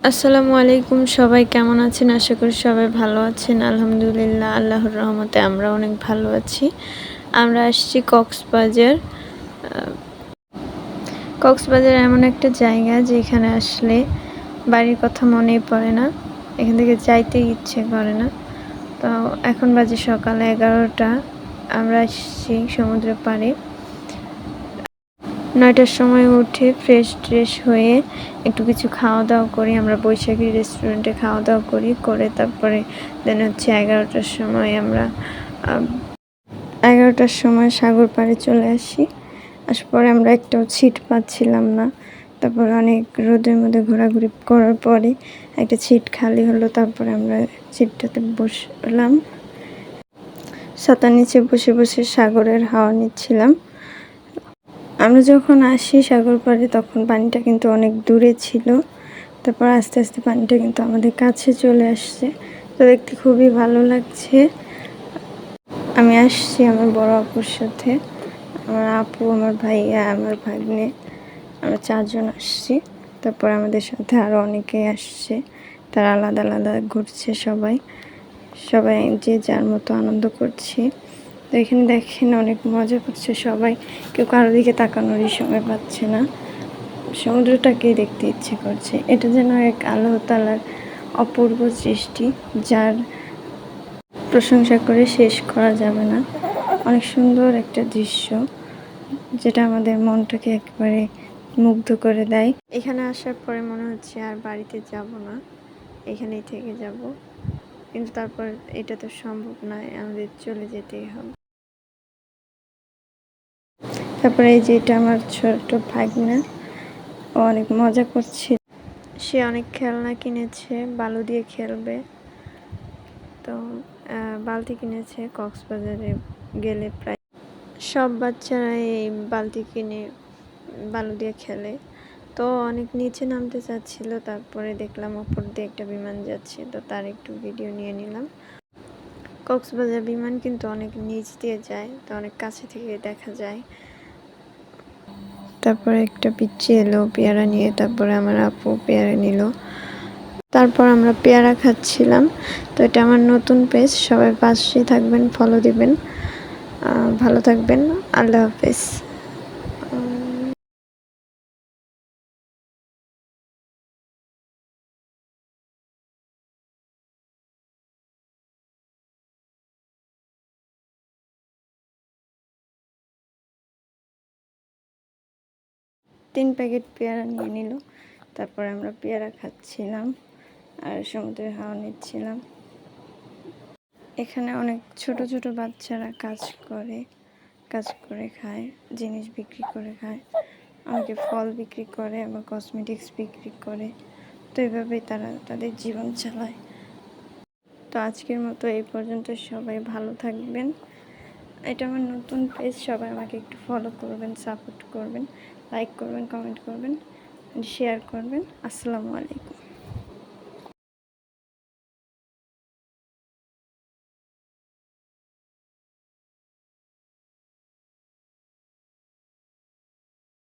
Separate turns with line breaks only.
আসসালামু আলাইকুম, সবাই কেমন আছেন? আশা করি সবাই ভালো আছেন। আলহামদুলিল্লাহ, আল্লাহর রহমতে আমরা অনেক ভালো আছি। আমরা আসছি কক্সবাজার। কক্সবাজার এমন একটা জায়গা যেখানে আসলে বাড়ির কথা মনেই পড়ে না, এখান থেকে যাইতে ইচ্ছে করে না। তো এখন বাজে সকাল 11টা। আমরা আসছি সমুদ্রের পাড়ে। 9টার সময় উঠে ফ্রেশ হয়ে একটু কিছু খাওয়া দাওয়া করি। আমরা বৈশাখী রেস্টুরেন্টে খাওয়া দাওয়া করে তারপরে দেন হচ্ছে 11টার সময় আমরা 11টার সময় সাগর পাড়ে চলে আসি। আসার পরে আমরা একটাও সিট পাচ্ছিলাম না। তারপর অনেক রোদের মধ্যে ঘোরাঘুরি করার পরে একটা সিট খালি হলো। তারপরে আমরা সিটটাতে বসলাম। ছাতার নিচে বসে সাগরের হাওয়া নিচ্ছিলাম। আমরা যখন আসি সাগর পাড়ে তখন পানিটা কিন্তু অনেক দূরে ছিল। তারপর আস্তে আস্তে পানিটা কিন্তু আমাদের কাছে চলে আসছে। তো দেখতে খুবই ভালো লাগছে। আমি আসছি আমার বড় আপুর সাথে, আমার আপু, আমার ভাইয়া, আমার ভাগ্নে, আমরা 4জন আসছি। তারপর আমাদের সাথে আরও অনেকেই আসছে, তারা আলাদা আলাদা ঘুরছে। সবাই যে যার মতো আনন্দ করছি। তো এখানে দেখেন অনেক মজা করছে সবাই, কেউ কারোর দিকে তাকানোরই সময় পাচ্ছে না, সমুদ্রটাকেই দেখতে ইচ্ছে করছে। এটা যেন এক আল্লাহ তাআলার অপূর্ব সৃষ্টি, যার প্রশংসা করে শেষ করা যাবে না। অনেক সুন্দর একটা দৃশ্য, যেটা আমাদের মনটাকে একেবারে মুগ্ধ করে দেয়। এখানে আসার পরে মনে হচ্ছে আর বাড়িতে যাব না, এখানেই থেকে যাব। কিন্তু তারপর এটা তো সম্ভব নয়, আমাদের চলে যেতেই হবে। তারপরে এই যে এটা আমার ছোট ভাগনা, ও অনেক মজা করছে। সে অনেক খেলনা কিনেছে, বালু দিয়ে খেলবে। তো বালতি কিনেছে। কক্সবাজারে গেলে প্রায় সব বাচ্চারা এই বালতি কিনে বালু দিয়ে খেলে। তো অনেক নিচে নামতে চাচ্ছিল, তারপরে দেখলাম উপর দিয়ে একটা বিমান যাচ্ছে, তো তার একটু ভিডিও নিয়ে নিলাম। কক্সবাজার বিমান কিন্তু অনেক নিচ দিয়ে যায়, তো অনেক কাছে থেকে দেখা যায়। তারপরে একটা পিচ্চি এলো পেয়ারা নিয়ে, তারপরে আমার আপু পেয়ারা নিল। তারপর আমরা পেয়ারা খাচ্ছিলাম। তো এটা আমার নতুন পেজ, সবাই পাশেই থাকবেন, ফলো দিবেন। ভালো থাকবেন, আল্লাহ হাফেজ। 3 প্যাকেট পেয়ারা নিয়ে নিল। তারপরে আমরা পেয়ারা খাচ্ছিলাম আর সমুদ্রের হাওয়া নিচ্ছিলাম। এখানে অনেক ছোট ছোট বাচ্চারা কাজ করে খায়, জিনিস বিক্রি করে খায়, অনেকে ফল বিক্রি করে, আবার কসমেটিক্স বিক্রি করে। তো এভাবেই তারা তাদের জীবন চালায়। তো আজকের মতো এই পর্যন্ত, সবাই ভালো থাকবেন। এটা আমার নতুন পেজ, সবাই আমাকে একটু ফলো করবেন, সাপোর্ট করবেন, লাইক করবেন, কমেন্ট করবেন, শেয়ার করবেন। আসসালামু আলাইকুম।